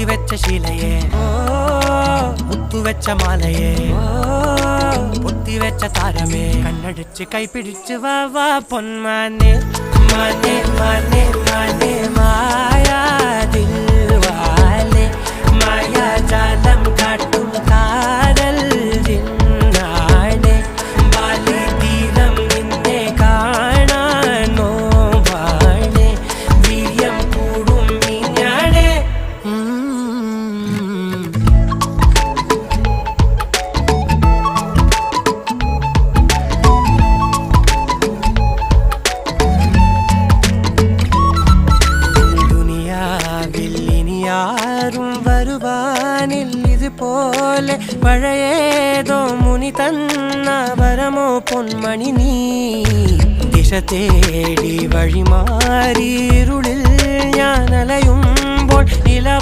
വെച്ച ശീലയെ മുത്തു വെച്ച മാലയെ പൊത്തി വെച്ച താരമേ കണ്ണടിച്ച് കൈപിടിച്ച് വാ വാ പൊന്മാനെ മാനെ മാനെ മാനെ മായാ ദിൽവാലെ മായാ ജാലം കാട്ടും കാതൽ ജിന്നാനെ ബാലി തീരം നിന്നെ കാണാൻ നോവാനെ വീര്യം കൂടും മിഞ്ഞാനെ ും വരുവാനിൽ ഇതുപോലെ പഴയേതോ മുനി തന്ന വരമോ പൊന്മണി നീ ദിശ തേടി വഴിമാറിയിരുളിൽ ഞാൻ അലയുമ്പോൾ ഇലവ